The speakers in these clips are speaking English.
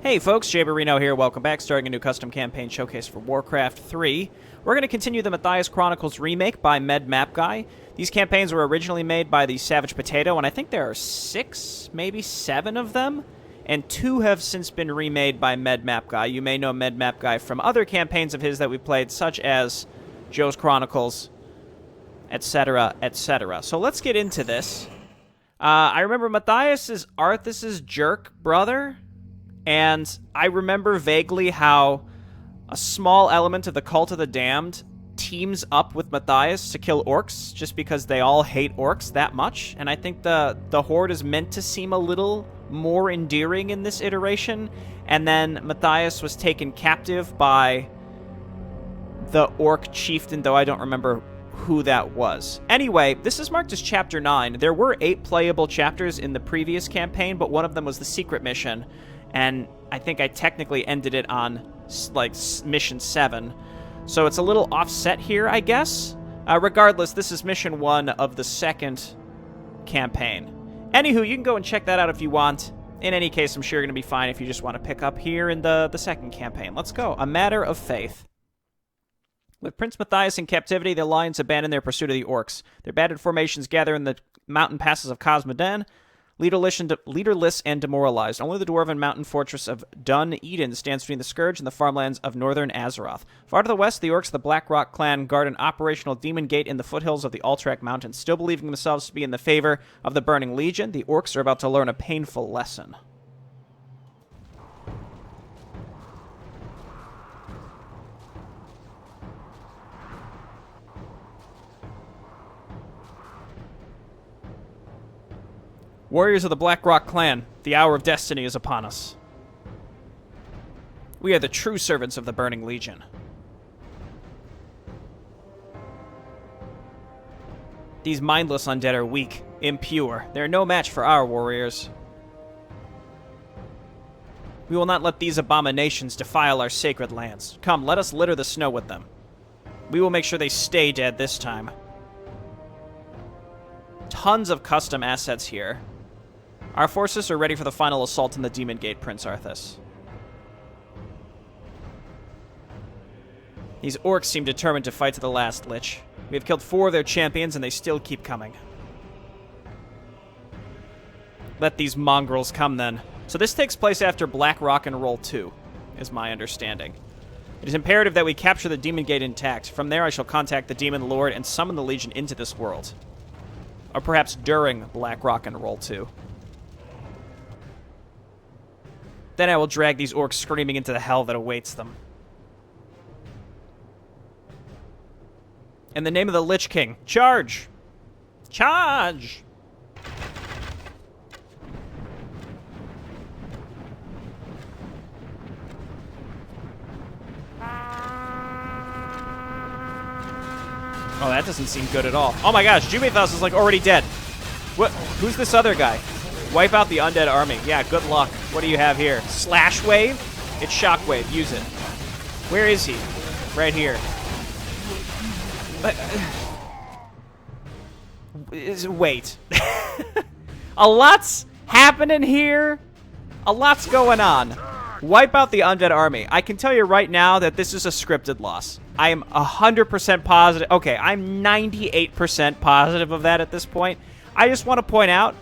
Hey folks, Jay Barino here, welcome back, starting a new custom campaign showcase for Warcraft 3. We're going to continue the Mathias Chronicles remake by Mapguy. These campaigns were originally made by the Savage Potato, and I think there are 6, maybe 7 of them, and 2 have since been remade by Mapguy. You may know Mapguy from other campaigns of his that we've played, such as Joe's Chronicles, etc., etc. So let's get into this. I remember Mathias is Arthas's jerk brother, and I remember vaguely how a small element of the Cult of the Damned teams up with Mathias to kill orcs just because they all hate orcs that much. And I think the Horde is meant to seem a little more endearing in this iteration. And then Mathias was taken captive by the orc chieftain, though I don't remember who that was. Anyway, this is marked as Chapter 9. There were 8 playable chapters in the previous campaign, but one of them was the secret mission. And I think I technically ended it on, like, Mission 7. So it's a little offset here, I guess. Regardless, this is Mission 1 of the second campaign. Anywho, you can go and check that out if you want. In any case, I'm sure you're going to be fine if you just want to pick up here in the second campaign. Let's go. A Matter of Faith. With Prince Mathias in captivity, the Alliance abandoned their pursuit of the orcs. Their battered formations gather in the mountain passes of Cosmodan, leaderless and demoralized. Only the dwarven mountain fortress of Dun Eden stands between the Scourge and the farmlands of northern Azeroth. Far to the west, the orcs of the Blackrock clan guard an operational demon gate in the foothills of the Alterac Mountains. Still believing themselves to be in the favor of the Burning Legion, the orcs are about to learn a painful lesson. Warriors of the Blackrock clan, the hour of destiny is upon us. We are the true servants of the Burning Legion. These mindless undead are weak, impure. They are no match for our warriors. We will not let these abominations defile our sacred lands. Come, let us litter the snow with them. We will make sure they stay dead this time. Tons of custom assets here. Our forces are ready for the final assault on the Demon Gate, Prince Arthas. These orcs seem determined to fight to the last, Lich. We have killed 4 of their champions, and they still keep coming. Let these mongrels come, then. So this takes place after Black Rock and Roll 2, is my understanding. It is imperative that we capture the Demon Gate intact. From there, I shall contact the Demon Lord and summon the Legion into this world. Or perhaps during Black Rock and Roll 2. Then I will drag these orcs screaming into the hell that awaits them. In the name of the Lich King, charge! Charge! Oh, that doesn't seem good at all. Oh my gosh, Jumathos is like already dead. What? Who's this other guy? Wipe out the undead army. Yeah, good luck. What do you have here? Slash wave? It's shockwave. Use it. Where is he? Right here. Wait. A lot's happening here. A lot's going on. Wipe out the undead army. I can tell you right now that this is a scripted loss. I am 100% positive. Okay, I'm 98% positive of that at this point. I just want to point out,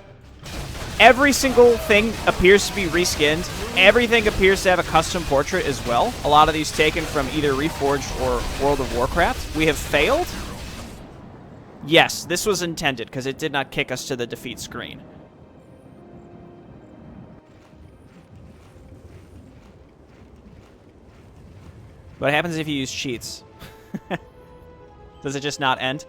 every single thing appears to be reskinned. Everything appears to have a custom portrait as well. A lot of these taken from either Reforged or World of Warcraft. We have failed? Yes, this was intended, because it did not kick us to the defeat screen. What happens if you use cheats? Does it just not end?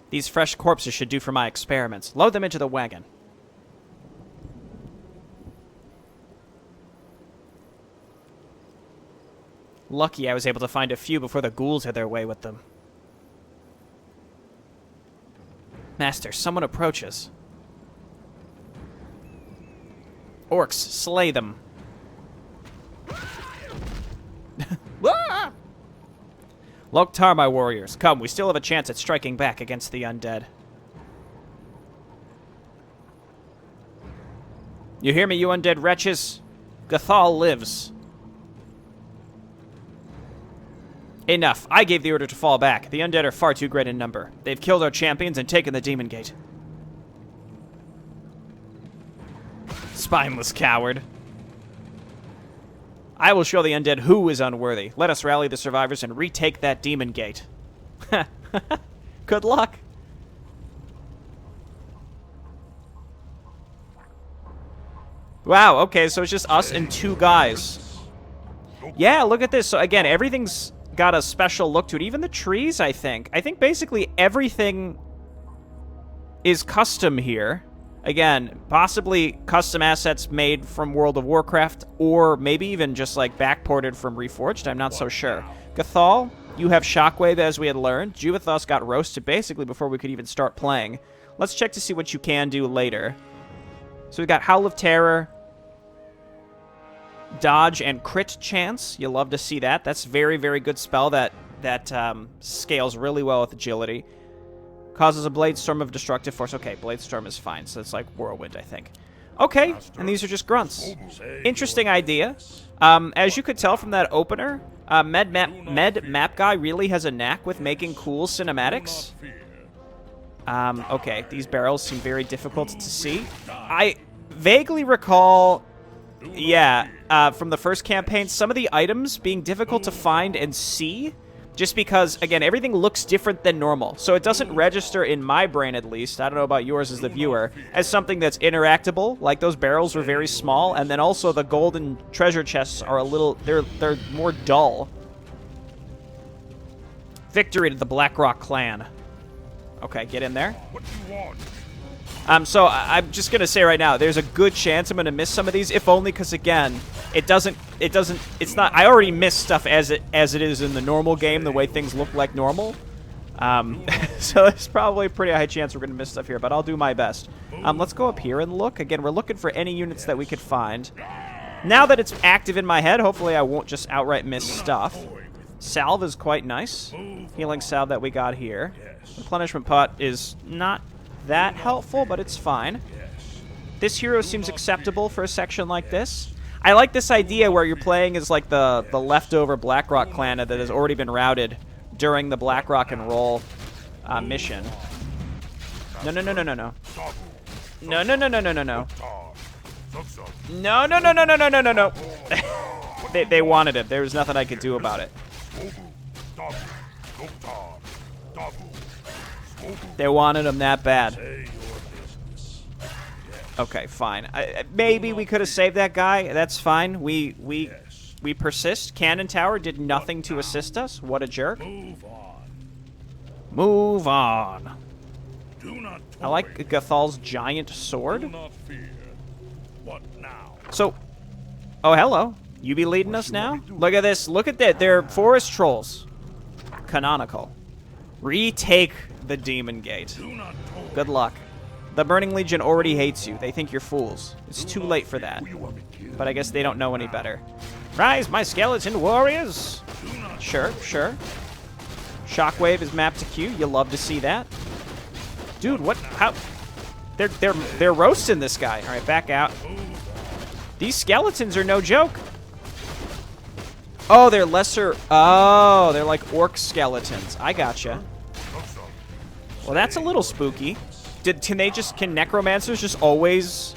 These fresh corpses should do for my experiments. Load them into the wagon. Lucky I was able to find a few before the ghouls had their way with them. Master, someone approaches. Orcs, slay them. Ah! Loktar, my warriors, come, we still have a chance at striking back against the undead. You hear me, you undead wretches? Gathal lives. Enough. I gave the order to fall back. The undead are far too great in number. They've killed our champions and taken the demon gate. Spineless coward. I will show the undead who is unworthy. Let us rally the survivors and retake that demon gate. Good luck. Wow, okay, so it's just us and 2 guys. Yeah, look at this. So again, everything's got a special look to it. Even the trees, I think. I think basically everything is custom here. Again, possibly custom assets made from World of Warcraft, or maybe even just like backported from Reforged. I'm not so sure. Gathal, you have Shockwave as we had learned. Juvathos got roasted basically before we could even start playing. Let's check to see what you can do later. So we got Howl of Terror, Dodge, and Crit Chance. You'll love to see that. That's very, very good spell that scales really well with agility. Causes a Blade Storm of Destructive Force. Okay, Blade Storm is fine, so it's like Whirlwind, I think. Okay, and these are just grunts. Interesting idea. As you could tell from that opener, Mapguy really has a knack with making cool cinematics. Okay, these barrels seem very difficult to see. I vaguely recall, yeah, from the first campaign, some of the items being difficult to find and see, just because, again, everything looks different than normal. So it doesn't register in my brain, at least, I don't know about yours as the viewer, as something that's interactable. Like, those barrels were very small, and then also the golden treasure chests are a little, they're more dull. Victory to the Blackrock clan. Okay, get in there. What do you want? So I'm just gonna say right now, there's a good chance I'm gonna miss some of these, if only because again, it's not. I already miss stuff as it is in the normal game, the way things look like normal. So there's probably a pretty high chance we're gonna miss stuff here, but I'll do my best. Let's go up here and look. Again, we're looking for any units that we could find. Now that it's active in my head, hopefully I won't just outright miss stuff. Salve is quite nice. Healing salve that we got here. Replenishment pot is not that helpful, but it's fine. This hero seems acceptable for a section like this. I like this idea where you're playing as like the leftover Blackrock clan that has already been routed during the Blackrock and Roll mission. No, no, no, no, no, no. No, no, no, no, no, no, no. No, no, no, no, no, no, no, no, no. They wanted it. There was nothing I could do about it. They wanted him that bad. Okay, fine. Maybe we could have saved that guy. That's fine. We persist. Cannon Tower did nothing to assist us. What a jerk. Move on. I like Gathal's giant sword. So, oh, hello. You be leading us now? Look at this. Look at that. They're forest trolls. Canonical. Retake the Demon Gate. Good luck. The Burning Legion already hates you. They think you're fools. It's too late for that. But I guess they don't know any better. Rise, my skeleton warriors! Sure, sure. Shockwave is mapped to Q. You'll love to see that. Dude, what? How? They're roasting this guy. All right, back out. These skeletons are no joke. Oh, they're lesser. Oh, they're like orc skeletons. I gotcha. Well, that's a little spooky. Can necromancers just always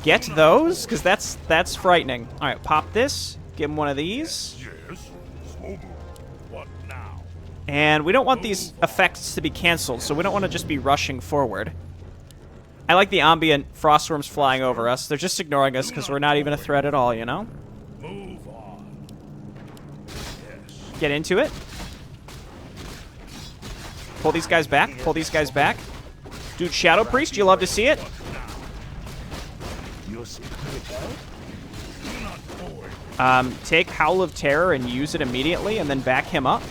get those? Because that's frightening. All right, pop this. Give him one of these. And we don't want these effects to be canceled, so we don't want to just be rushing forward. I like the ambient frostworms flying over us. They're just ignoring us because we're not even a threat at all, you know? Get into it. Pull these guys back. Pull these guys back. Dude, Shadow Priest, you love to see it. Take Howl of Terror and use it immediately, and then back him up.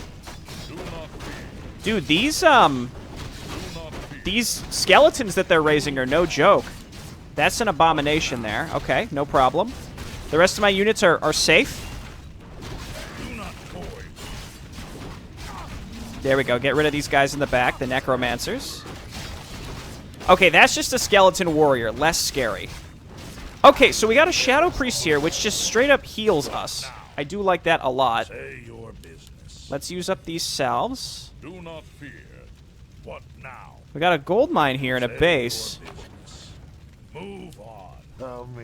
Dude, these skeletons that they're raising are no joke. That's an abomination there. Okay, no problem. The rest of my units are safe. There we go. Get rid of these guys in the back, the necromancers. Okay, that's just a skeleton warrior. Less scary. Okay, so we got a Shadow Priest here, which just straight up heals us. I do like that a lot. Let's use up these salves. Do not fear. What now? We got a gold mine here and a base. Move on.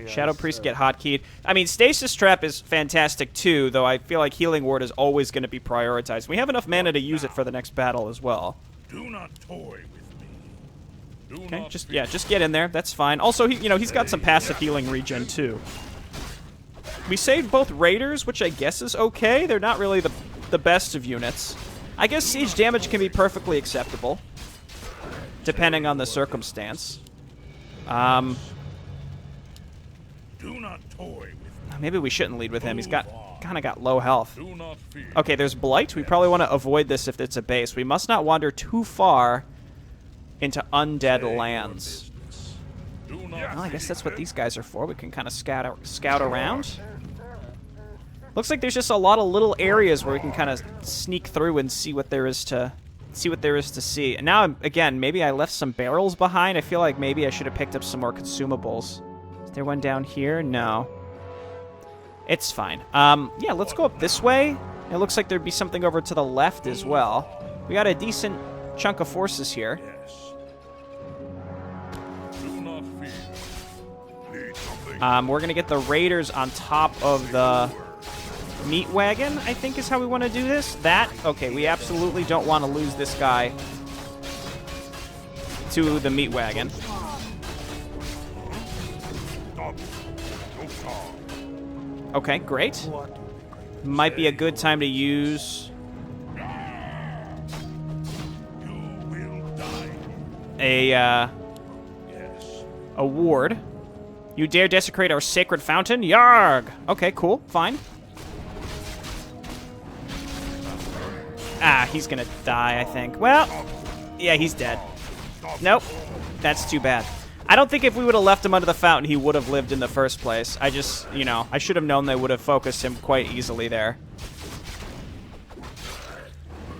Shadow Priest get hotkeyed. I mean, Stasis Trap is fantastic too, though I feel like Healing Ward is always going to be prioritized. We have enough mana to use it for the next battle as well. Do not toy with me. Do Okay, not just fear. just get in there. That's fine. Also, he's got some passive healing regen too. We saved both Raiders, which I guess is okay. They're not really the best of units. I guess siege damage can be perfectly acceptable, depending on the circumstance. Do not toy with me. Maybe we shouldn't lead with him. He's kind of got low health. Do not fear. Okay, there's Blight. We probably want to avoid this if it's a base. We must not wander too far into undead lands. Do not Well, I guess that's what these guys are for. We can kind of scout around. Looks like there's just a lot of little areas where we can kind of sneak through and see what there is to see. And now, again, maybe I left some barrels behind. I feel like maybe I should have picked up some more consumables. Is there one down here? No. It's fine. Yeah, let's go up this way. It looks like there'd be something over to the left as well. We got a decent chunk of forces here. Yes. Do not fear. Need something. We're going to get the Raiders on top of the meat wagon, I think is how we want to do this. Okay, we absolutely don't want to lose this guy to the meat wagon. Okay, great. Might be a good time to use a ward. You dare desecrate our sacred fountain? Yarg! Okay, cool, fine. Ah, he's gonna die, I think. Well, yeah, he's dead. Nope, that's too bad. I don't think if we would have left him under the fountain, he would have lived in the first place. I just, I should have known they would have focused him quite easily there.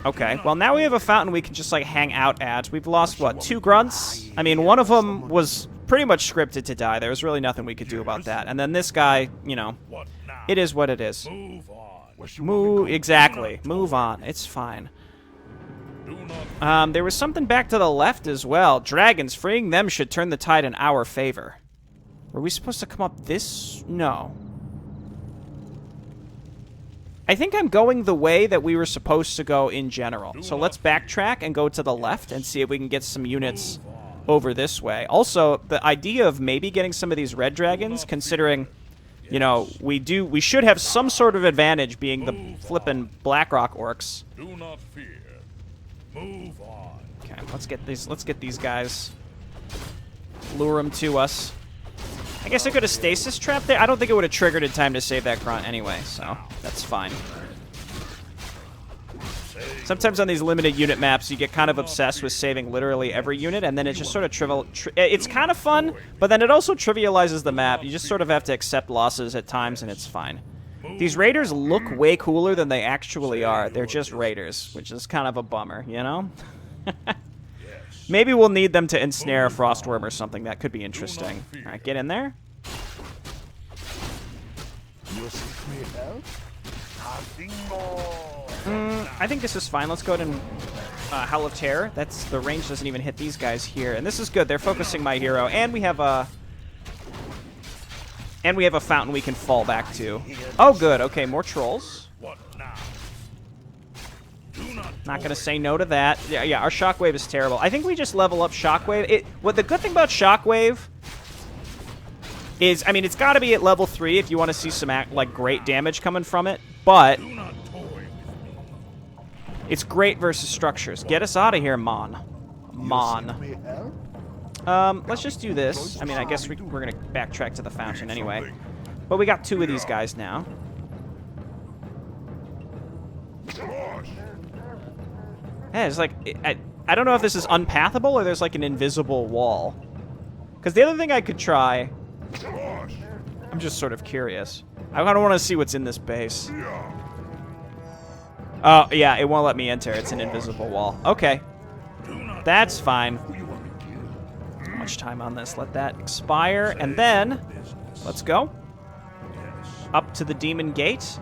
Okay, well, now we have a fountain we can just, like, hang out at. We've lost, what, 2 grunts? I mean, one of them was pretty much scripted to die. There was really nothing we could do about that. And then this guy, it is what it is. Move on. Exactly. Move on. It's fine. There was something back to the left as well. Dragons, freeing them should turn the tide in our favor. Were we supposed to come up this? No. I think I'm going the way that we were supposed to go in general. So let's backtrack and go to the left and see if we can get some units over this way. Also, the idea of maybe getting some of these red dragons, considering, we should have some sort of advantage being the flippin' Blackrock orcs. Do not fear. Move on. Okay, let's get these guys. Lure them to us. I guess I could have stasis trapped there. I don't think it would have triggered in time to save that grunt anyway, so that's fine. Sometimes on these limited unit maps, you get kind of obsessed with saving literally every unit, and then it just sort of it's kind of fun, but then it also trivializes the map. You just sort of have to accept losses at times, and it's fine. These raiders look way cooler than they actually are. They're just raiders, which is kind of a bummer, Maybe we'll need them to ensnare a frostworm or something. That could be interesting. All right, get in there. I think this is fine. Let's go ahead and Howl of Terror. The range doesn't even hit these guys here, and this is good. They're focusing my hero, and we have a fountain we can fall back to. Oh, good. Okay, more trolls. What now? Not gonna say no to that. Yeah, our Shockwave is terrible. I think we just level up Shockwave. The good thing about Shockwave is, I mean, it's got to be at level 3 if you want to see some great damage coming from it. But it's great versus structures. Get us out of here, Mon. Let's just do this. I mean, I guess we're gonna backtrack to the fountain anyway. But we got 2 of these guys now. Yeah, it's like, I don't know if this is unpathable or there's like an invisible wall. Because the other thing I could try, I'm just sort of curious. I don't want to see what's in this base. Oh, yeah, it won't let me enter. It's an invisible wall. Okay. That's fine. much time on this. Let that expire, and then let's go up to the Demon Gate.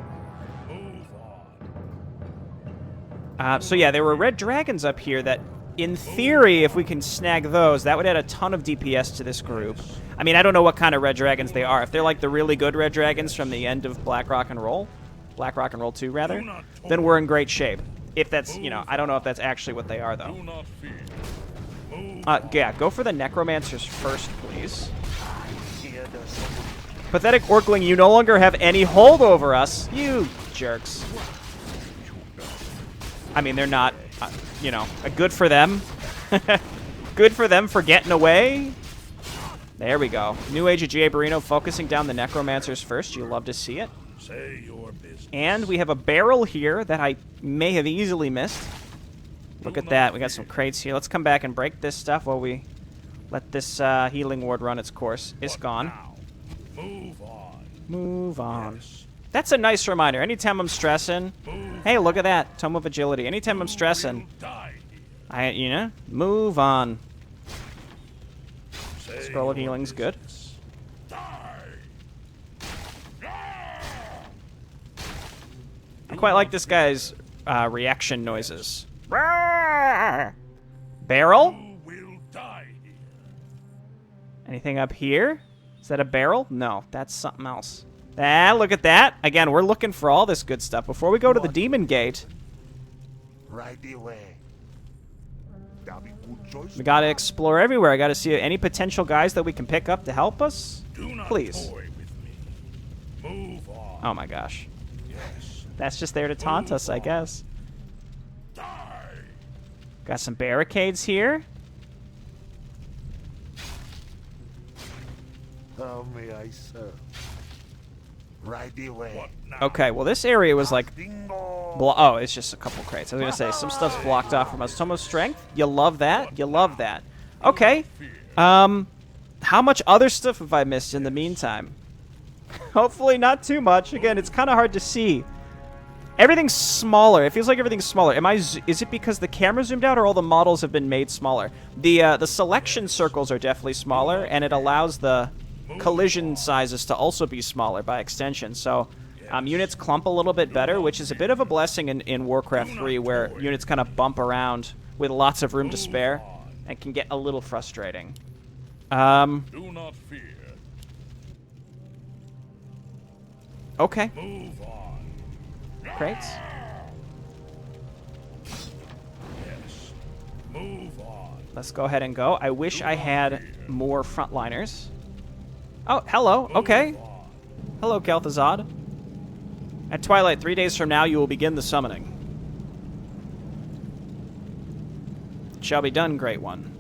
So yeah, there were red dragons up here that, in theory, if we can snag those, that would add a ton of DPS to this group. I mean, I don't know what kind of red dragons they are. If they're like the really good red dragons from the end of Black Rock and Roll 2, rather, then we're in great shape. If that's, you know, I don't know if that's actually what they are, though. Yeah, go for the Necromancers first, please. Pathetic Orkling, you no longer have any hold over us. You jerks. I mean, they're not, you know, good for them. Good for them for getting away. There we go. New Age of G.A. Barino focusing down the Necromancers first. You love to see it. Say your business. And we have a barrel here that I may have easily missed. Look at that. We got some crates here. Let's come back and break this stuff while we let this healing ward run its course. It's gone. Move on. Move on. Yes. That's a nice reminder. Anytime I'm stressing, hey, look at that. Tome of Agility. Anytime I'm stressing, you know, move on. Scroll of Healing's good. I quite like this guy's reaction noises. Barrel? Anything up here? Is that a barrel? No, that's something else. Ah, look at that. Again, we're looking for all this good stuff. Before we go to the Demon Gate, we gotta explore everywhere. I gotta see any potential guys that we can pick up to help us. Please. Move on. Oh my gosh. Yes. That's just there to taunt us, I guess. Got some barricades here. How may I serve? Right away. Okay, well this area was like... Oh, it's just a couple crates. I was gonna say, some stuff's blocked off from us. Tome of Strength? You love that? You love that. Okay. How much other stuff have I missed in the meantime? Hopefully not too much. Again, it's kind of hard to see. Everything's smaller. It feels like everything's smaller. Is it because the camera zoomed out or all the models have been made smaller? The selection circles are definitely smaller, and it allows the collision sizes to also be smaller by extension. So units clump a little bit better, which is a bit of a blessing in Warcraft 3, where units kind of bump around with lots of room to spare and can get a little frustrating. Do not fear. Okay. Move on. Crates. Yes. Move on. Let's go ahead and go. I wish I had more frontliners. Oh, hello. Okay. Hello, Kel'Thuzad. At twilight, 3 days from now, you will begin the summoning. It shall be done, Great One.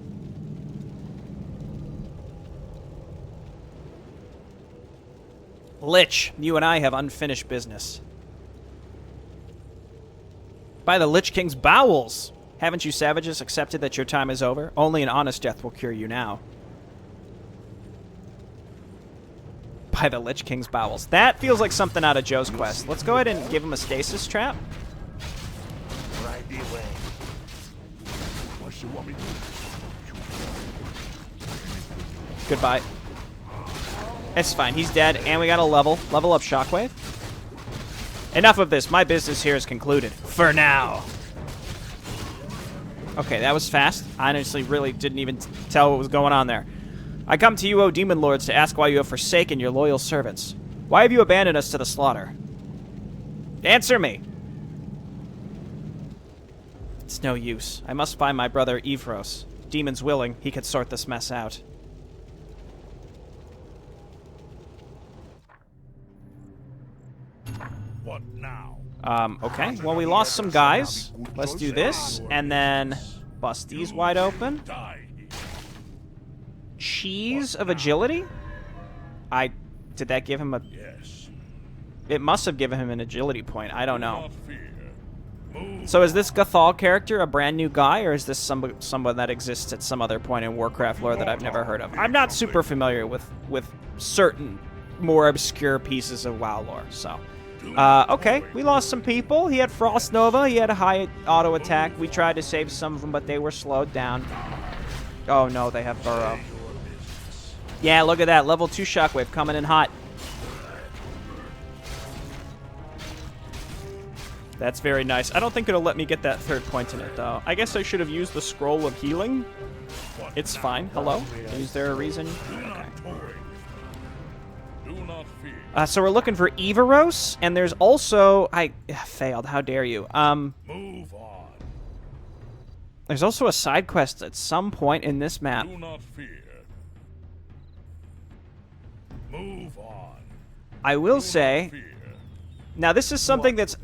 Lich, you and I have unfinished business. By the Lich King's bowels! Haven't you savages accepted that your time is over? Only an honest death will cure you now. By the Lich King's bowels. That feels like something out of Joe's quest. Let's go ahead and give him a stasis trap. Right away. Goodbye. It's fine. He's dead, and we got a level up Shockwave. Enough of this. My business here is concluded. For now. Okay, that was fast. I honestly really didn't even tell what was going on there. I come to you, O Demon Lords, to ask why you have forsaken your loyal servants. Why have you abandoned us to the slaughter? Answer me! It's no use. I must find my brother Evros. Demons willing, he could sort this mess out. What now? Okay. Well, we lost some guys. Let's do this, and then bust these wide open. Cheese of Agility? Did that give him a... Yes. It must have given him an agility point. I don't know. So is this Gathal character a brand new guy, or is this someone that exists at some other point in Warcraft lore that I've never heard of? I'm not super familiar with certain more obscure pieces of WoW lore, so... okay, we lost some people. He had Frost Nova, he had a high auto attack. We tried to save some of them, but they were slowed down. Oh no, they have Burrow. Yeah, look at that. Level 2 shockwave coming in hot. That's very nice. I don't think it'll let me get that third point in it, though. I guess I should have used the scroll of healing. It's fine. Hello? Is there a reason? Okay. So we're looking for Evaros, and there's also... I failed. How dare you? Move on. There's also a side quest at some point in this map. Do not fear. Move on. I will say... Fear. Now, this is something that's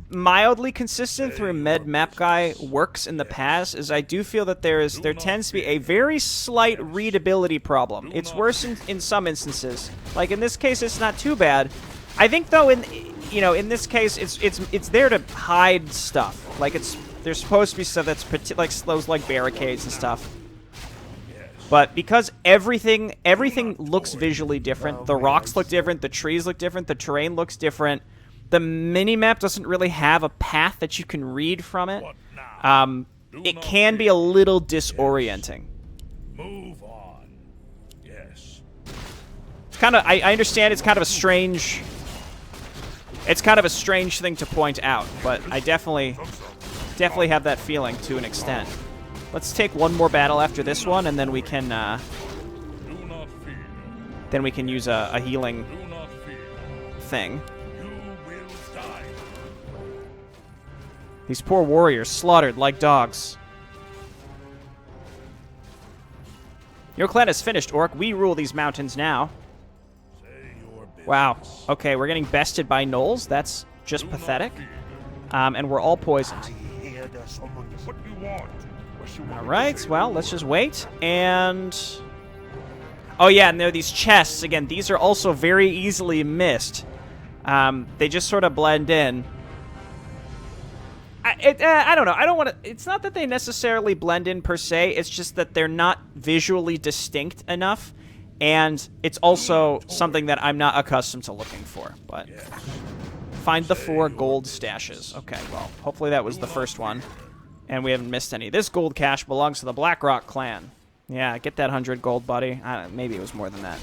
mildly consistent through Mapguy works in the past, is I do feel that there tends to be a very slight readability problem. It's worse in some instances. Like in this case, it's not too bad. I think though, in this case, it's there to hide stuff. Like there's supposed to be stuff that's like those like barricades and stuff. But because everything looks visually different, the rocks look different, the trees look different, the terrain looks different. The mini-map doesn't really have a path that you can read from it. It can be a little disorienting. Move on. Yes. It's kind of. I understand it's kind of a strange. It's kind of a strange thing to point out, but I definitely have that feeling to an extent. Let's take one more battle after this one, and then we can. Do not fear. Then we can use a healing Do not fear. thing. You will die. These poor warriors slaughtered like dogs. Your clan is finished, Orc. We rule these mountains now. Say your business. Wow. Okay, we're getting bested by gnolls. That's just Do pathetic. not fear. And we're all poisoned. What you want? What you want All to right, say? well, let's just wait. And... oh, yeah, and there are these chests. Again, these are also very easily missed. They just sort of blend in. I don't know. I don't want to... it's not that they necessarily blend in per se. It's just that they're not visually distinct enough. And it's also something that I'm not accustomed to looking for. But find the 4 gold stashes. Okay, well, hopefully that was the first one. And we haven't missed any. This gold cache belongs to the Blackrock clan. Yeah, get that 100 gold, buddy. Maybe it was more than that.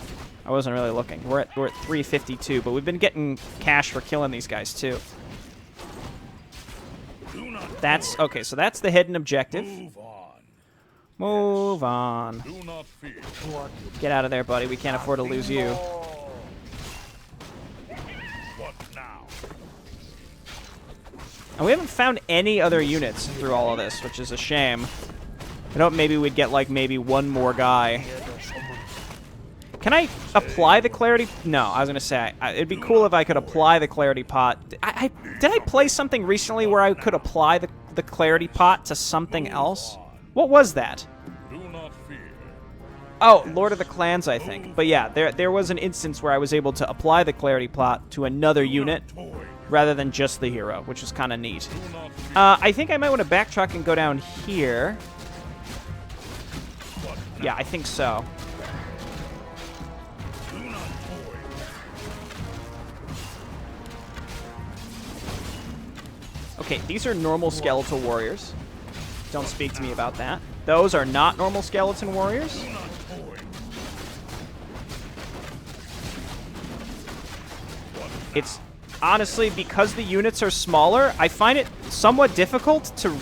I wasn't really looking. We're at 352, but we've been getting cash for killing these guys, too. That's... okay, so that's the hidden objective. Move on. Move on. Do not fear. Get out of there, buddy. We can't afford to lose you. What now? And we haven't found any other units through all of this, which is a shame. I thought maybe we'd get, like, maybe one more guy. Can I apply the clarity? No, I was going to say, it'd be cool if I could apply the clarity pot. Did I play something recently where I could apply the clarity pot to something else? What was that? Do not fear. Oh, Lord of the Clans, I think. But yeah, there was an instance where I was able to apply the clarity pot to another unit rather than just the hero, which is kind of neat. I think I might want to backtrack and go down here. Yeah, I think so. Okay, these are normal skeletal warriors. Don't speak to me about that. Those are not normal skeleton warriors. It's honestly, because the units are smaller, I find it somewhat difficult to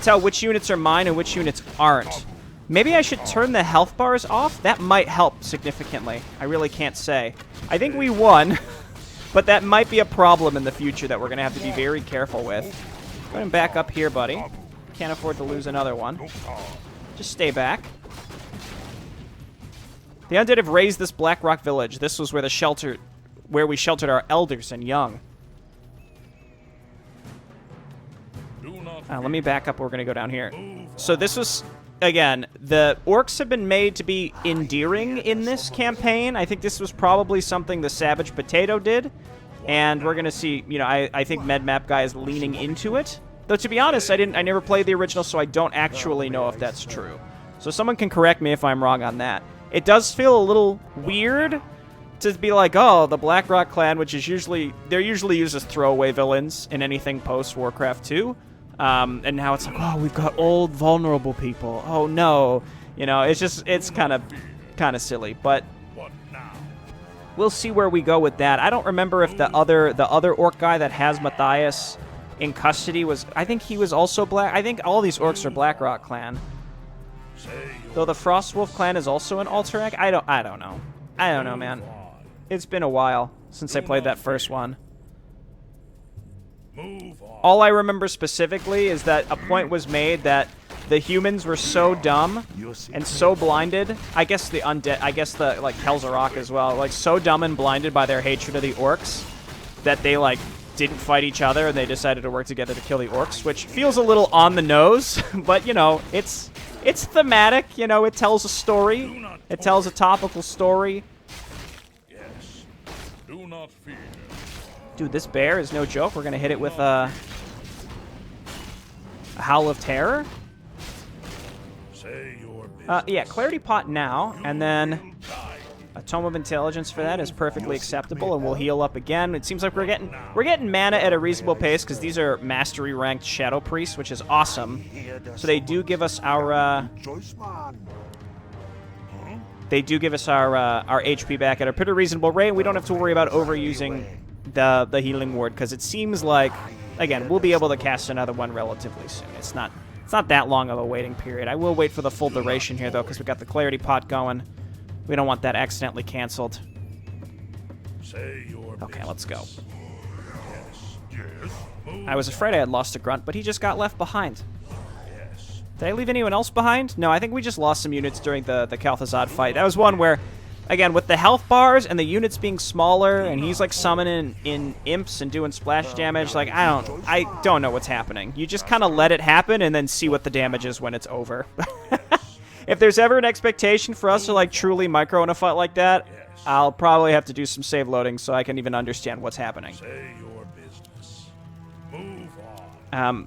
tell which units are mine and which units aren't. Maybe I should turn the health bars off? That might help significantly. I really can't say. I think we won, but that might be a problem in the future that we're going to have to be very careful with. Go ahead and back up here, buddy. Can't afford to lose another one. Just stay back. The undead have raised this Blackrock village. This was where we sheltered our elders and young. Let me back up. We're going to go down here. So this was, again, the orcs have been made to be endearing in this campaign. I think this was probably something the Savage Potato did. And we're going to see, you know, I think Mapguy is leaning into it. Though, to be honest, I never played the original, so I don't actually know if that's true. So someone can correct me if I'm wrong on that. It does feel a little weird to be like, oh, the Blackrock clan, which is they're usually used as throwaway villains in anything post-Warcraft 2. And now it's like, oh, we've got old, vulnerable people. Oh, no. You know, it's kind of silly, but What now? we'll see where we go with that. I don't remember if the other orc guy that has Matthias in custody was. I think he was also black. I think all these orcs are Blackrock clan. Though the Frostwolf clan is also an Alterac. I don't know. I don't know, man. It's been a while since I played that first one. Move on. All I remember specifically is that a point was made that the humans were so dumb and so blinded. I guess the undead, I guess the, like, Kel'Zarok as well. Like, so dumb and blinded by their hatred of the orcs that they, like, didn't fight each other and they decided to work together to kill the orcs, which feels a little on the nose, but, you know, it's thematic, you know, it tells a story. It tells a topical story. Yes. Do not fear. Dude, this bear is no joke. We're going to hit it with a Howl of Terror. Say your business. Yeah, Clarity Pot now, and then a Tome of Intelligence for that is perfectly acceptable, and we'll heal up again. It seems like we're getting mana at a reasonable pace, because these are Mastery ranked Shadow Priests, which is awesome. So they do give us our our HP back at a pretty reasonable rate. We don't have to worry about overusing the healing ward, because it seems like, again, we'll be able to cast another one relatively soon. It's not that long of a waiting period. I will wait for the full duration here, though, because we got the Clarity Pot going. We don't want that accidentally canceled. Say your Okay, let's go. Yes. Move. I was afraid I had lost a grunt, but he just got left behind. Yes. Did I leave anyone else behind? No, I think we just lost some units during the Kal'Thuzad fight. That was one where, again, with the health bars and the units being smaller, and he's like summoning in imps and doing splash damage, like I don't know what's happening. You just kind of let it happen and then see what the damage is when it's over. If there's ever an expectation for us to like truly micro in a fight like that, I'll probably have to do some save loading so I can even understand what's happening. Say your business. Move on.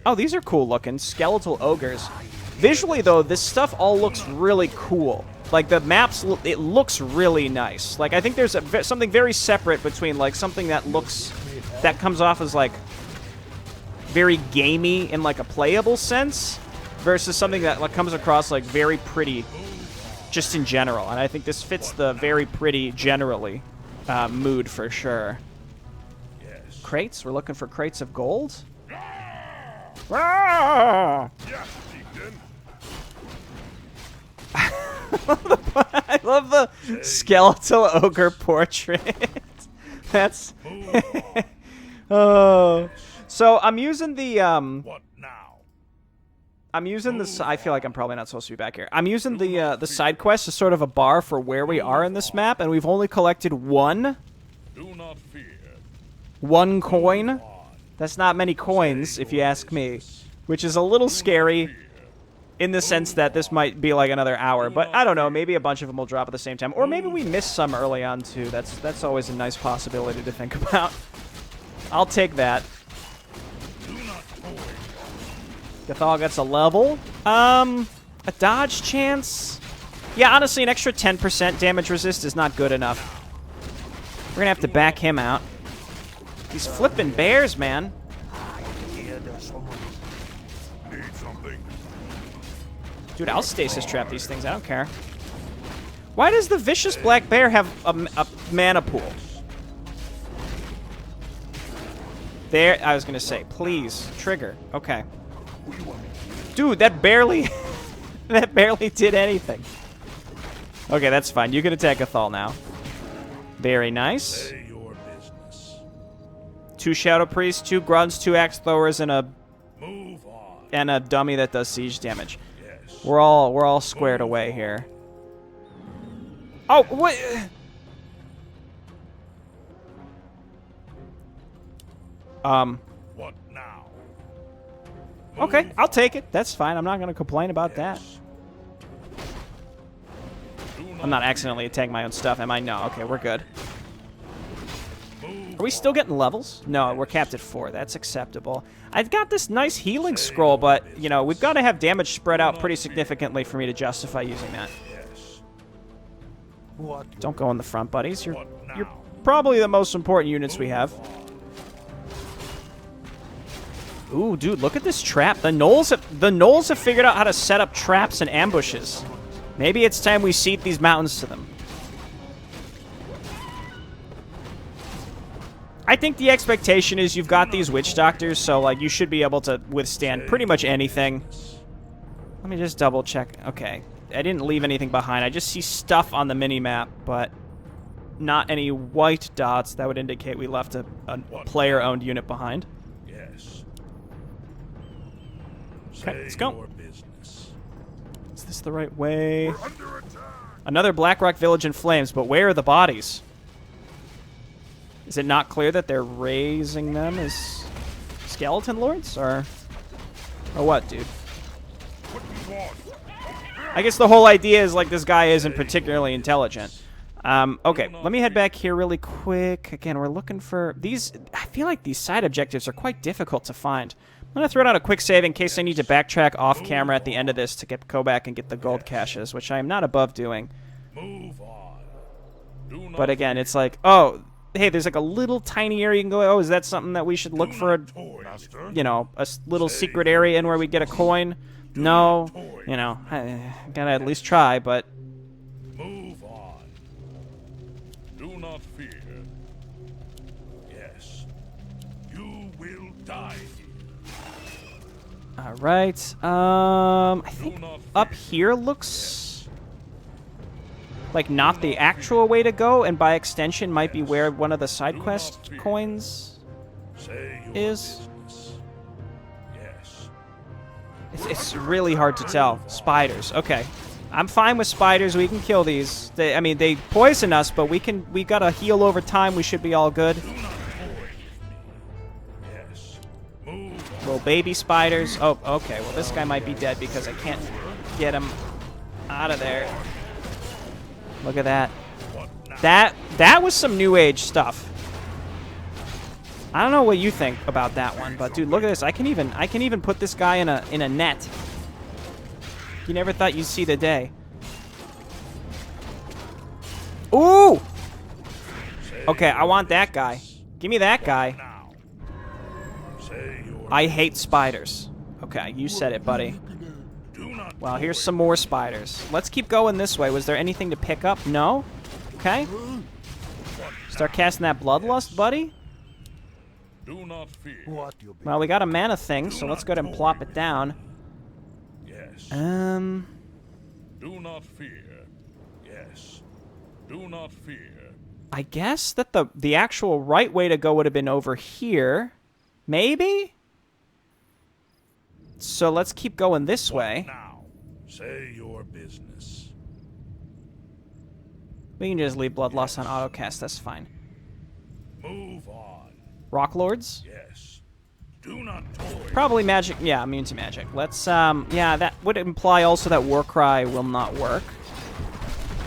Oh, these are cool looking skeletal ogres. Visually though, this stuff all looks really cool. Like the maps, it looks really nice. Like I think there's something very separate between like something that comes off as like very gamey in like a playable sense versus something that like comes across like very pretty just in general. And I think this fits the very pretty generally mood for sure. Yes. Crates? We're looking for crates of gold? Ah! Yes, Deacon. I love the skeletal ogre portrait. That's... Oh. So I'm using the... What now? I'm using this. I feel like I'm probably not supposed to be back here. I'm using the side quest as sort of a bar for where we are in this map, and we've only collected one Do not fear. coin. That's not many coins, if you ask me, which is a little scary in the sense that this might be like another hour. But I don't know. Maybe a bunch of them will drop at the same time, or maybe we missed some early on too. That's always a nice possibility to think about. I'll take that. Gathal gets a level. A dodge chance. Yeah, honestly, an extra 10% damage resist is not good enough. We're gonna have to back him out. These flipping bears, man. Need something. Dude, I'll stasis trap these things. I don't care. Why does the vicious black bear have a mana pool? There, I was gonna say, please trigger. Okay. Dude, that barely did anything. Okay, that's fine. You can attack Gathal now. Very nice. Say your business. 2 Shadow Priests, 2 Grunts, 2 Axe Throwers, and Move on. a dummy that does siege damage. Yes. We're all squared away here. Oh, what? What now? Okay, I'll take it. That's fine. I'm not going to complain about that. I'm not accidentally attacking my own stuff, am I? No. Okay, we're good. Are we still getting levels? No, we're capped at 4. That's acceptable. I've got this nice healing scroll, but, you know, we've got to have damage spread out pretty significantly for me to justify using that. Yes. Don't go in the front, buddies. You're probably the most important units we have. Ooh, dude, look at this trap. The gnolls have figured out how to set up traps and ambushes. Maybe it's time we cede these mountains to them. I think the expectation is you've got these witch doctors, so like you should be able to withstand pretty much anything. Let me just double check. Okay, I didn't leave anything behind. I just see stuff on the mini-map, but not any white dots that would indicate we left a player-owned unit behind. Yes. Okay, let's go. Your business. Is this the right way? Another Blackrock village in flames, but where are the bodies? Is it not clear that they're raising them as skeleton lords, or what, dude? What do you want? I guess the whole idea is like this guy isn't particularly intelligent. Okay, let me head back here really quick. Again, we're looking for these. I feel like these side objectives are quite difficult to find. I'm gonna throw down a quick save in case I need to backtrack off camera at the end of this to go back and get the gold caches, which I am not above doing. Move on. Do not But again, it's like, oh, hey, there's like a little tiny area you can go. Oh, is that something that we should look for? You know, a little secret area in where we get a coin? No, you know, I gotta at least try. But move on. Do not fear. Yes. You will die. all right. I think up here looks like not the actual way to go, and by extension might be where one of the side quest coins Say your is. business. Yes. It's really hard to tell. Spiders. Okay. I'm fine with spiders. We can kill these. I mean, they poison us, but we gotta heal over time. We should be all good. Do not toy with me. Yes. Move on. Little baby spiders. Oh, okay. Well, this guy might be dead because I can't get him out of there. Look at that. What now? That was some new age stuff. I don't know what you think about that one, but dude, look at this. I can even put this guy in a net. You never thought you'd see the day. Ooh! Okay, I want that guy. Give me that guy. Now. Say your I hate spiders. Okay, you said it, buddy. do not Well, here's some more spiders. Let's keep going this way. Was there anything to pick up? No? Okay. Start casting that bloodlust, buddy. do not fear. What you be? Well, we got a mana thing, so let's go ahead and plop it down. Yes. Do not fear. Yes. Do not fear. I guess that the actual right way to go would have been over here. Maybe? So let's keep going this way. Now. Say your business. We can just leave Bloodlust on autocast, that's fine. Move on. Rock Lords? Yes. Do not toy. Probably magic. Yeah, immune to magic. Let's, yeah, that would imply also that Warcry will not work.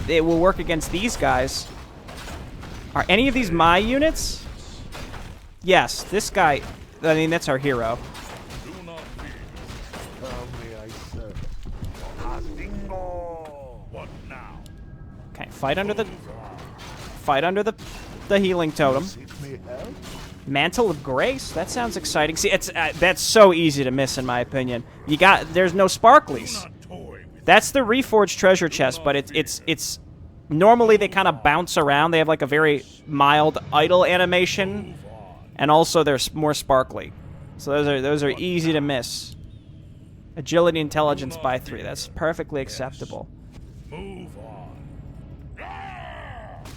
It will work against these guys. Are any of these my units? Yes, this guy, I mean, that's our hero. Do not fear. Tell me, I said. Castingo. What now? Okay, fight under the Move on. healing totem. Seek me help? Mantle of Grace. That sounds exciting. See, it's that's so easy to miss in my opinion. There's no Do sparklies. not toy with That's the reforged treasure chest, but it's normally they kind of bounce around. They have like a very mild idle animation, Move on. and also they're more sparkly. So those are easy to miss. Agility, intelligence by 3. That's perfectly acceptable. Move on. Yes.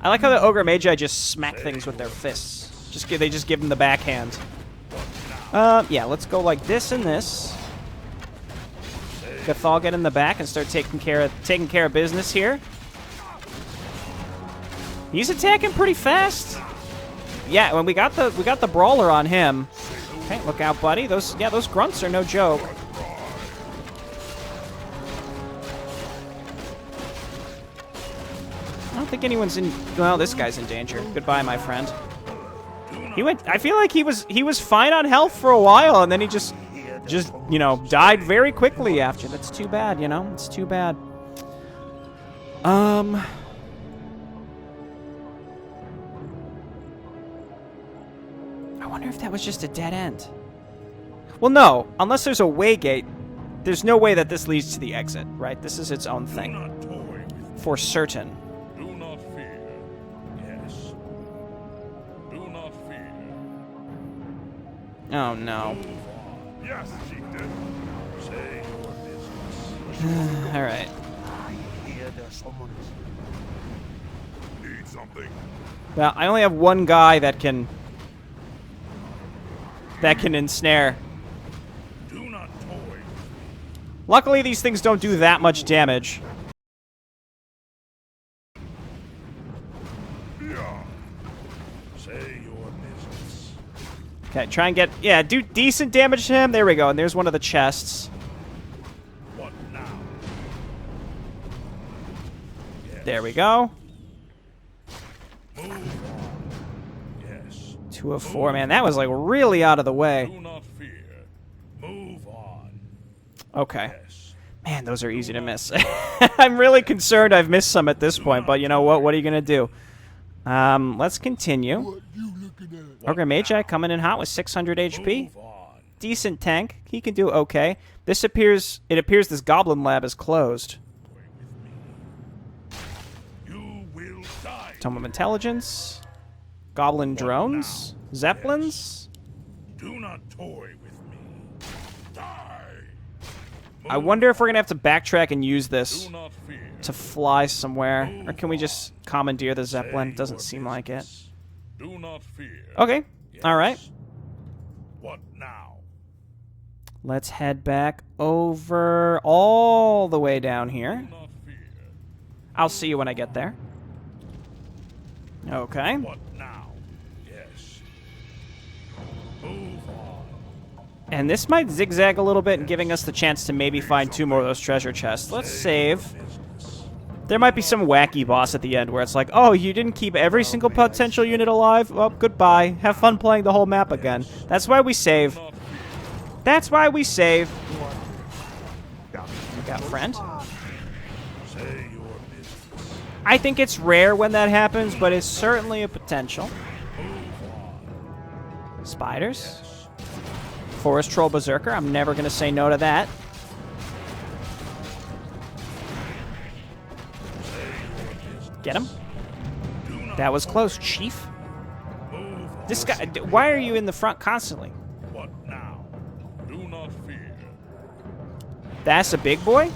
I like how the Ogre Magi just smack things with their fists. They just give them the backhand. Yeah, let's go like this and this. Gathal get in the back and start taking care of business here. He's attacking pretty fast. Yeah, when we got the brawler on him. Okay, look out, buddy. Those grunts are no joke. I don't think anyone's in. Well, this guy's in danger. Goodbye, my friend. I feel like he was fine on health for a while, and then he just died very quickly after. That's too bad, you know. It's too bad. I wonder wonder if that was just a dead end. Well, no. Unless there's a way gate, there's no way that this leads to the exit, right? This is its own thing. Do not toy with me. For certain. Do not fear. Yes. Do not fear. Oh, no. Move on. Yes, chieftain. Say your business. Alright. I hear the summons. Need something? Well, I only have one guy that can ensnare. Do not toy. Luckily, these things don't do that much damage. Yeah. Say your business. Okay, try and get... Yeah, do decent damage to him. There we go. And there's one of the chests. What now? Yes. There we go. Move on. Yes. 2 of 4. Man, that was like really out of the way. Do not fear. Move on. Okay. Yes. Man, those are easy to miss. I'm really concerned I've missed some at this point, but you know what? What are you going to do? Let's continue. What you looking at? Ogre Magi coming in hot with 600 HP. Move on. Decent tank. He can do okay. It appears this goblin lab is closed. You will die. Tome of Intelligence. Goblin drones. Zeppelins. Do not toy with me. Die. I wonder if we're going to have to backtrack and use this Do not fear. to fly somewhere. Or can we just commandeer the Zeppelin? Doesn't seem like it. Do not fear. Okay. Alright. Yes. What now? Let's head back over all the way down here. Do not fear. I'll see you when I get there. Okay. What now? Yes. Move on. And this might zigzag a little bit and giving us the chance to maybe find 2 more of those treasure chests. Let's save. Business. There might be some wacky boss at the end where it's like, oh, you didn't keep every single potential unit alive? Well, goodbye. Have fun playing the whole map again. That's why we save. Do not fear. That's why we save. We got friend. Say your business. I think it's rare when that happens, but it's certainly a potential. Spiders. Forest Troll Berserker. I'm never going to say no to that. Get him. That was close, Chief. This guy... Why are you in the front constantly? What now? Do not fear. That's a big boy? Do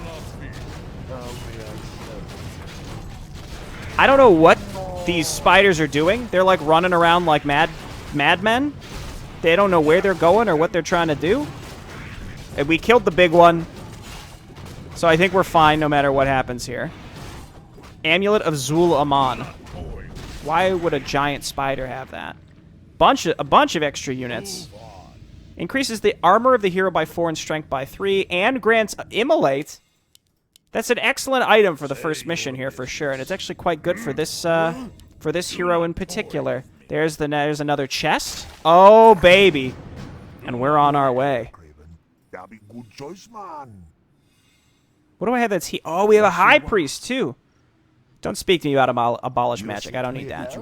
not fear. I don't know what these spiders are doing. They're like running around like madmen. They don't know where they're going or what they're trying to do. And we killed the big one. So I think we're fine no matter what happens here. Amulet of Zul Aman. Why would a giant spider have that? A bunch of extra units. Increases the armor of the hero by 4 and strength by 3, and grants Immolate. That's an excellent item for the first mission here for sure, and it's actually quite good for this hero in particular. There's another chest. Oh baby, and we're on our way. That'll be good choice, man. What do I have that's Oh, we have a high priest too. Don't speak to me about abolish magic. I don't need that.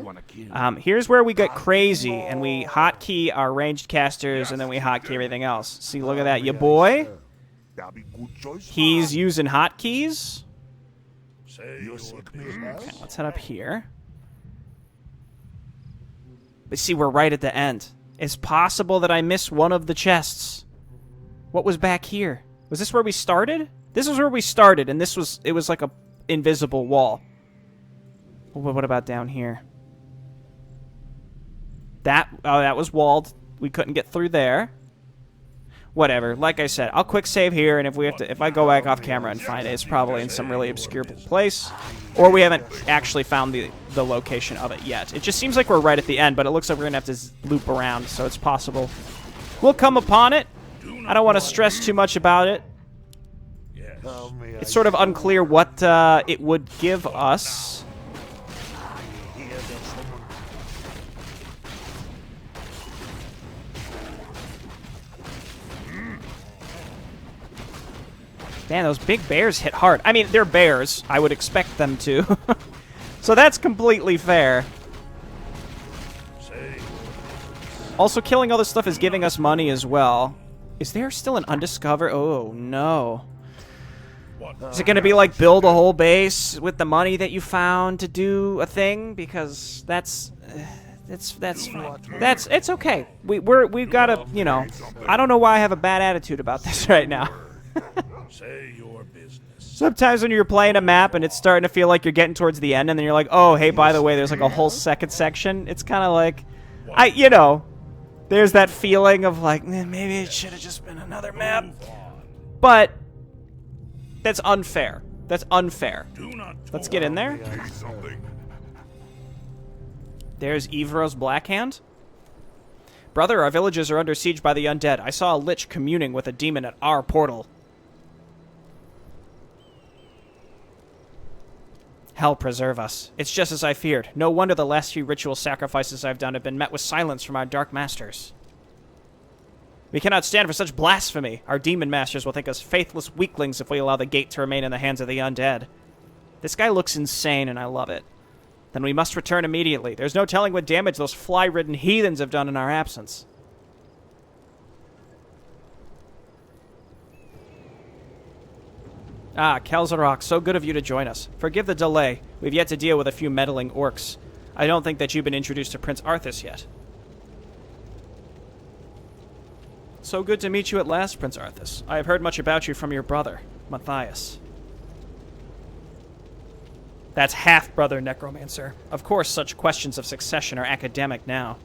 Here's where we get crazy, and we hotkey our ranged casters, and then we hotkey everything else. See, look at that, ya boy. That'll be good choice. He's using hotkeys. Say your Okay, let's head up here. But see, we're right at the end. It's possible that I missed one of the chests. What was back here? Was this where we started? This is where we started, and it was like a invisible wall. What about down here? That was walled. We couldn't get through there. Whatever. Like I said, I'll quick save here, and if I go back off camera and find it, it's probably in some really obscure place, or we haven't actually found the location of it yet. It just seems like we're right at the end, but it looks like we're gonna have to loop around, so it's possible we'll come upon it. I don't want to stress too much about it. It's sort of unclear what it would give us. Man, those big bears hit hard. I mean, they're bears. I would expect them to. So that's completely fair. Say Also, killing all this stuff is giving us money as well. Is there still an undiscovered? Oh, no. Is it going to be like build a whole base with the money that you found to do a thing? Because it's okay. We've got to, you know, I don't know why I have a bad attitude about this right now. Say your business. Sometimes when you're playing a map and it's starting to feel like you're getting towards the end and then you're like, oh, hey, by the way, there's like a whole second section. It's kind of like, you know, there's that feeling of like, maybe it should have just been another map. But that's unfair. That's unfair. Let's get in there. There's Evro's Blackhand. Brother, our villages are under siege by the undead. I saw a lich communing with a demon at our portal. Hell preserve us. It's just as I feared. No wonder the last few ritual sacrifices I've done have been met with silence from our dark masters. We cannot stand for such blasphemy. Our demon masters will think us faithless weaklings if we allow the gate to remain in the hands of the undead. This guy looks insane, and I love it. Then we must return immediately. There's no telling what damage those fly-ridden heathens have done in our absence. Ah, Kelzarok, so good of you to join us. Forgive the delay. We've yet to deal with a few meddling orcs. I don't think that you've been introduced to Prince Arthas yet. So good to meet you at last, Prince Arthas. I have heard much about you from your brother, Mathias. That's half-brother necromancer. Of course, such questions of succession are academic now.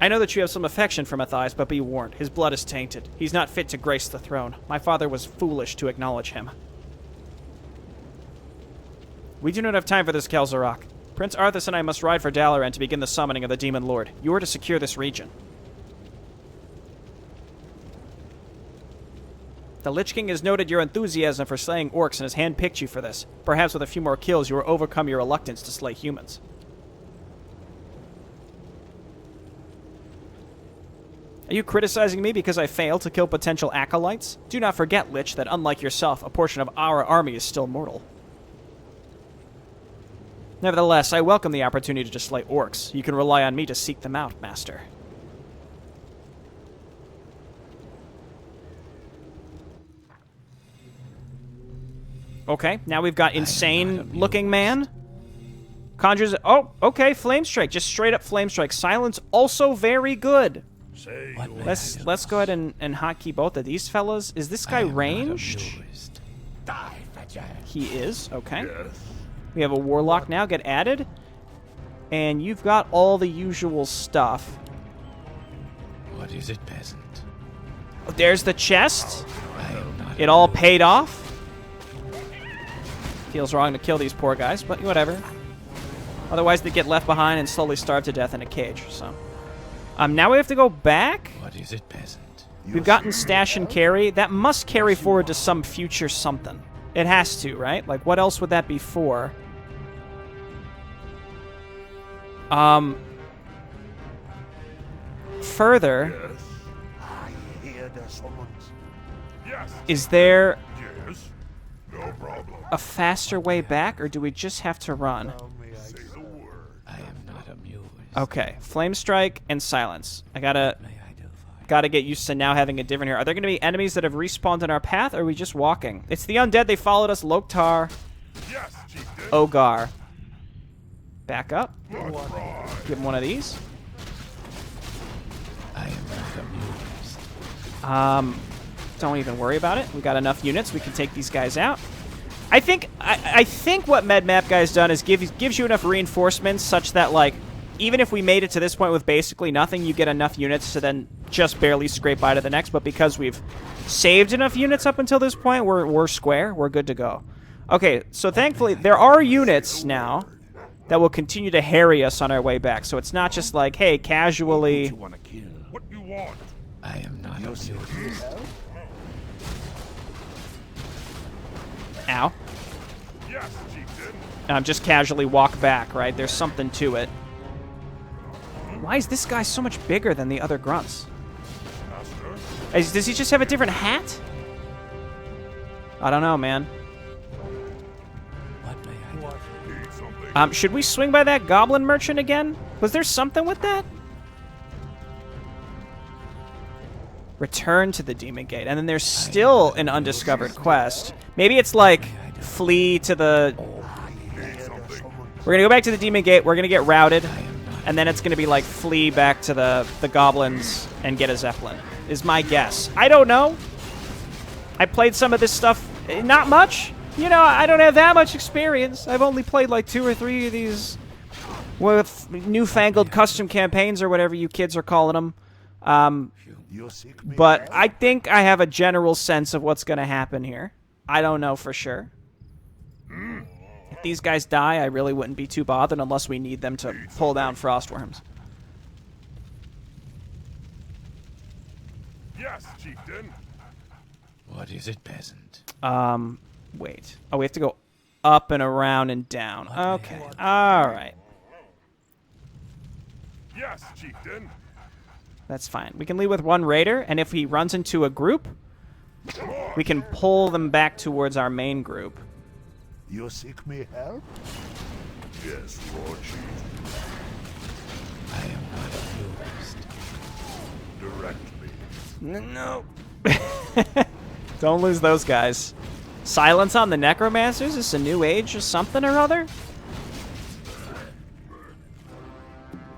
I know that you have some affection for Mathias, but be warned, his blood is tainted. He's not fit to grace the throne. My father was foolish to acknowledge him. We do not have time for this, Kelzarok. Prince Arthas and I must ride for Dalaran to begin the summoning of the Demon Lord. You are to secure this region. The Lich King has noted your enthusiasm for slaying orcs and has handpicked you for this. Perhaps with a few more kills you will overcome your reluctance to slay humans. Are you criticizing me because I failed to kill potential acolytes? Do not forget, Lich, that unlike yourself, a portion of our army is still mortal. Nevertheless, I welcome the opportunity to slay orcs. You can rely on me to seek them out, Master. Okay, now we've got insane-looking man. Conjures... Oh, okay, Flame Strike. Just straight-up Flame Strike. Silence, also very good. Let's go ahead and hotkey both of these fellas. Is this guy ranged? He is. Okay. Yes. We have a warlock now. Get added. And you've got all the usual stuff. What is it, peasant? Oh, there's the chest. It all paid off. Feels wrong to kill these poor guys, but whatever. Otherwise, they get left behind and slowly starve to death in a cage. So, now we have to go back. What is it, peasant? We've gotten stash and carry. That must carry forward to some future something. It has to, right? Like, what else would that be for? Further, I hear the summons. Yes. is there Yes. No problem. a faster way back, or do we just have to run? Say the word. I am not amused. Okay, Flame Strike and Silence. I gotta May I do for you? Gotta get used to now having a different here. Are there gonna be enemies that have respawned in our path, or are we just walking? It's the undead. They followed us. Loktar, Yes, chieftain. Ogar. Back up. Good try. Give him one of these. I am not amused. Don't even worry about it. We got enough units. We can take these guys out. I think what Mapguy's done is gives you enough reinforcements such that, like, even if we made it to this point with basically nothing, you get enough units to then just barely scrape by to the next. But because we've saved enough units up until this point, we're square. We're good to go. Okay, so thankfully there are units now that will continue to harry us on our way back. So it's not just like, hey, casually... What you want? I am not amused. Ow. Yes, chieftain. Just casually walk back, right? There's something to it. Why is this guy so much bigger than the other grunts? Master. Does he just have a different hat? I don't know, man. What may I do? Need something. Should we swing by that goblin merchant again? Was there something with that? Return to the Demon Gate. And then there's still an undiscovered quest. Maybe it's like flee to the... We're going to go back to the Demon Gate. We're going to get routed. And then it's going to be like flee back to the goblins and get a Zeppelin. Is my guess. I don't know. I played some of this stuff. Not much. You know, I don't have that much experience. I've only played like 2 or 3 of these with newfangled custom campaigns or whatever you kids are calling them. But I think I have a general sense of what's going to happen here. I don't know for sure. If these guys die, I really wouldn't be too bothered unless we need them to pull down frostworms. Yes, chieftain. What is it, peasant? Wait. Oh, we have to go up and around and down. Okay. All right. Yes, chieftain. That's fine. We can lead with one raider, and if he runs into a group, we can pull them back towards our main group. You seek me help? Yes, Warchief. I am not amused. Direct me. No. Don't lose those guys. Silence on the Necromancers? Is this a new age or something or other?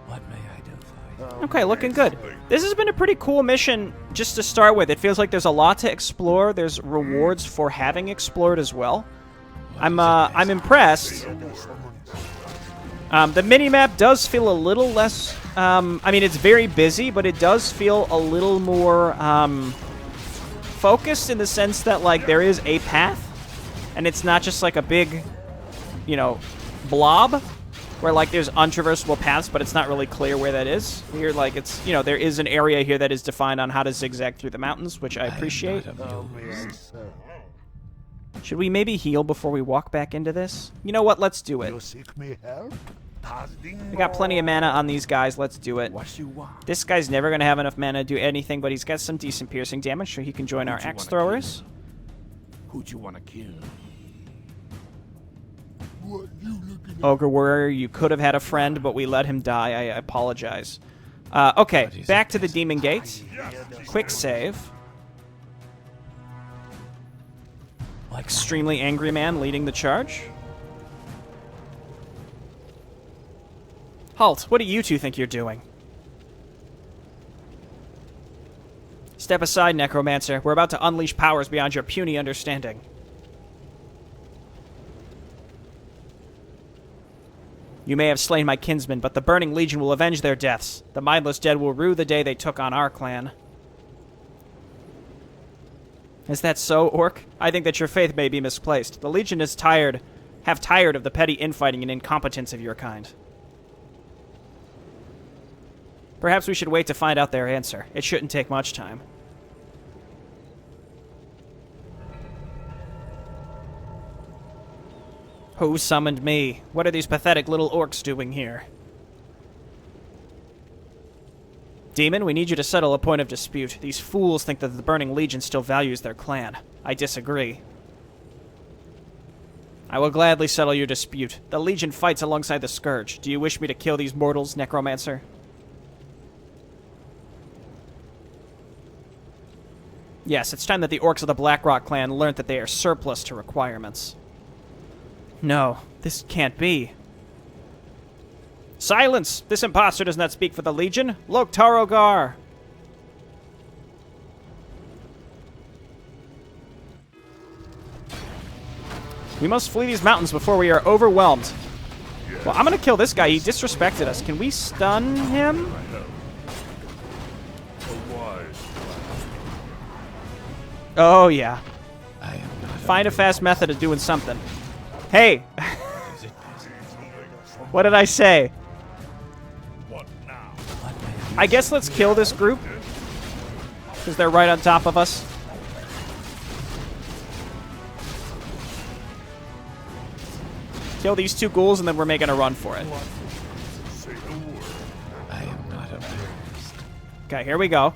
What may I do for you? Okay, looking good. This has been a pretty cool mission just to start with. It feels like there's a lot to explore. There's rewards for having explored as well. I'm impressed. The minimap does feel a little less... I mean, it's very busy, but it does feel a little more focused in the sense that, like, there is a path, and it's not just like a big, you know, blob where, like, there's untraversable paths, but it's not really clear where that is. Here, like, it's, you know, there is an area here that is defined on how to zigzag through the mountains, which I appreciate. Should we maybe heal before we walk back into this? You know what? Let's do it. You seek me help? We got plenty of mana on these guys. Let's do it. What you want? This guy's never going to have enough mana to do anything, but he's got some decent piercing damage, so he can join our axe throwers. Who'd you want to kill? Ogre Warrior, you could have had a friend, but we let him die. I apologize. Okay, back to the Demon Gate. Quick save. Extremely angry man leading the charge. Halt! What do you two think you're doing? Step aside, Necromancer. We're about to unleash powers beyond your puny understanding. You may have slain my kinsmen, but the Burning Legion will avenge their deaths. The mindless dead will rue the day they took on our clan. Is that so, Orc? I think that your faith may be misplaced. The Legion is tired of the petty infighting and incompetence of your kind. Perhaps we should wait to find out their answer. It shouldn't take much time. Who summoned me? What are these pathetic little orcs doing here? Demon, we need you to settle a point of dispute. These fools think that the Burning Legion still values their clan. I disagree. I will gladly settle your dispute. The Legion fights alongside the Scourge. Do you wish me to kill these mortals, Necromancer? Yes, it's time that the orcs of the Blackrock clan learned that they are surplus to requirements. No, this can't be. Silence! This impostor does not speak for the Legion. Loktar Ogar! We must flee these mountains before we are overwhelmed. Well, I'm gonna kill this guy. He disrespected us. Can we stun him? Oh, yeah. Find a fast method of doing something. Hey! What did I say? I guess let's kill this group. Because they're right on top of us. Kill these 2 ghouls and then we're making a run for it. I am not amused. Okay, here we go.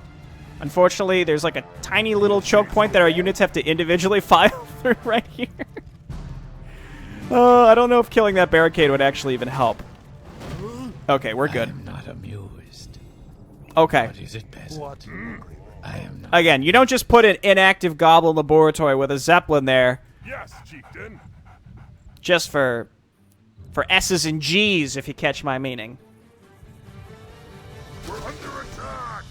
Unfortunately, there's like a tiny little choke point that our units have to individually file through right here. I don't know if killing that barricade would actually even help. Okay, we're I good. am not amused. Okay. What is it, peasant? What are you hungry for? I am not. Again, you don't just put an inactive goblin laboratory with a zeppelin there Yes, chieftain. just for S's and G's, if you catch my meaning. We're under attack.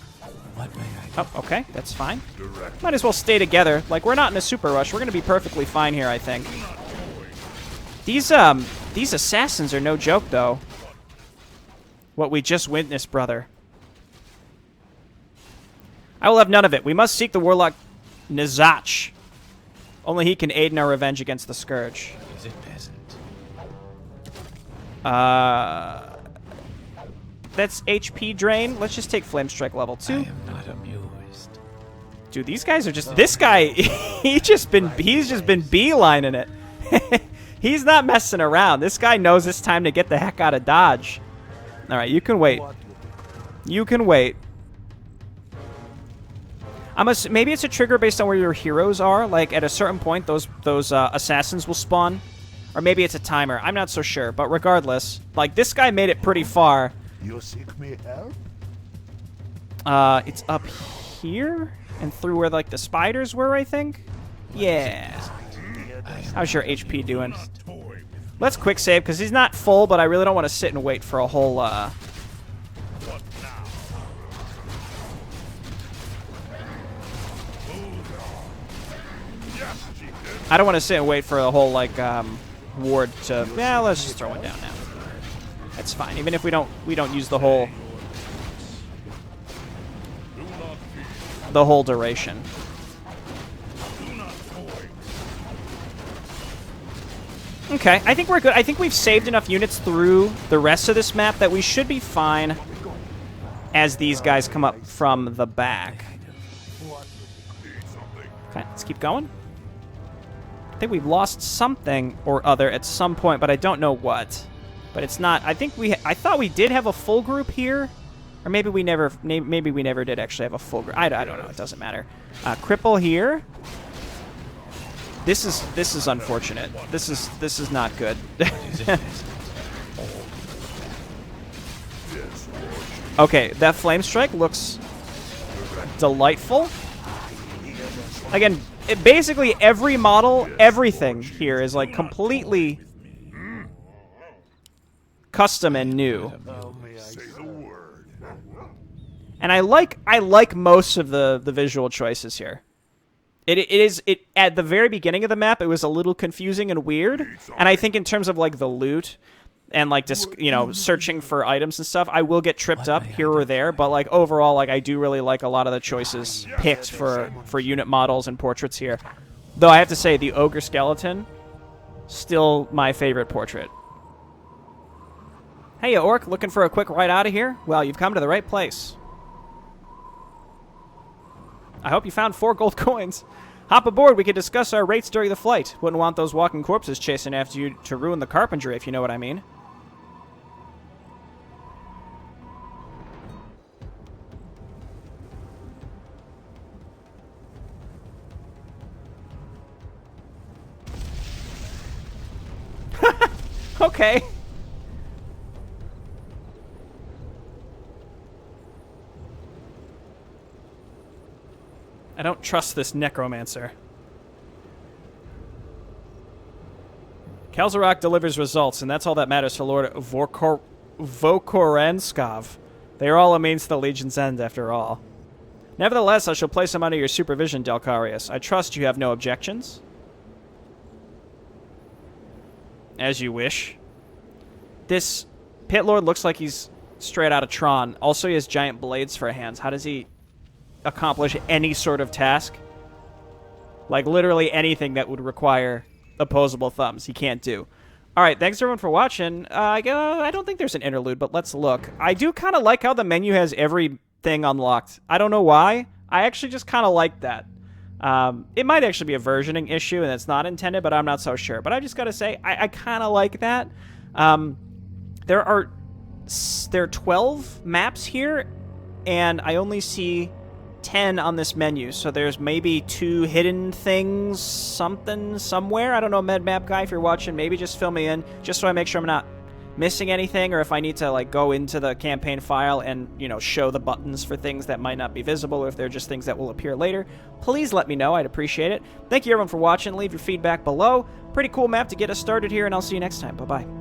What may I do? Oh, okay, that's fine. Direct. Might as well stay together. Like, we're not in a super rush. We're gonna be perfectly fine here, I think. These assassins are no joke, though. What we just witnessed, brother. I will have none of it. We must seek the warlock Nizach. Only he can aid in our revenge against the Scourge. Is it peasant? That's HP drain. Let's just take Flame Strike level 2. I am not amused. Dude, these guys are just... This guy, he's just been beelining it. He's not messing around. This guy knows it's time to get the heck out of Dodge. All right, you can wait. What would You can wait. Maybe it's a trigger based on where your heroes are. Like, at a certain point, those assassins will spawn. Or maybe it's a timer. I'm not so sure. But regardless, like, this guy made it pretty far. you seek me help? It's up here? And through where, like, the spiders were, I think? Yeah. How's your HP doing? Toy with Let's quick save, because he's not full, but I really don't want to sit and wait for a whole, what now? Yes, chieftain. I don't want to sit and wait for a whole, like, ward to... Yeah, let's just throw it down now. That's fine. Even if we don't use the whole Do not fear. duration. Do not toy. Okay, I think we're good. I think we've saved enough units through the rest of this map that we should be fine as these guys come up from the back. Need something. Okay, let's keep going. I think we've lost something or other at some point, but I don't know what. But it's not... I thought we did have a full group here. Or maybe we never did actually have a full group. I don't know. It doesn't matter. Cripple here. This is unfortunate. This is not good. Is it peasant? Okay, that Flame Strike looks delightful. Again, basically every model, everything here is like completely custom and new. How may I Say the serve? word. And I like most of the visual choices here. It at the very beginning of the map, it was a little confusing and weird. And I think in terms of like the loot and like just, you know, searching for items and stuff, I will get tripped up here or there, but like overall, like I do really like a lot of the choices picked for unit models and portraits here. Though I have to say the ogre skeleton still my favorite portrait. Hey, orc, looking for a quick ride out of here? Well, you've come to the right place. I hope you found 4 gold coins. Hop aboard, we can discuss our rates during the flight. Wouldn't want those walking corpses chasing after you to ruin the carpentry, if you know what I mean. Okay. I don't trust this necromancer. Kalzarok delivers results, and that's all that matters for Lord Vokoranskov. They are all a means to the Legion's end, after all. Nevertheless, I shall place him under your supervision, Delcarius. I trust you have no objections. As you wish. This Pit Lord looks like he's straight out of Tron. Also, he has giant blades for hands. How does he accomplish any sort of task? Like, literally anything that would require opposable thumbs, he can't do. Alright, thanks everyone for watching. I don't think there's an interlude, but let's look. I do kind of like how the menu has everything unlocked. I don't know why. I actually just kind of like that. It might actually be a versioning issue, and it's not intended, but I'm not so sure. But I just gotta say, I kind of like that. There are 12 maps here, and I only see 10 on this menu, so there's maybe 2 hidden things, something, somewhere. I don't know, Mapguy, if you're watching, maybe just fill me in, just so I make sure I'm not missing anything, or if I need to like go into the campaign file and, you know, show the buttons for things that might not be visible, or if they're just things that will appear later, please let me know. I'd appreciate it. Thank you everyone for watching. Leave your feedback below. Pretty cool map to get us started here, and I'll see you next time. Bye-bye.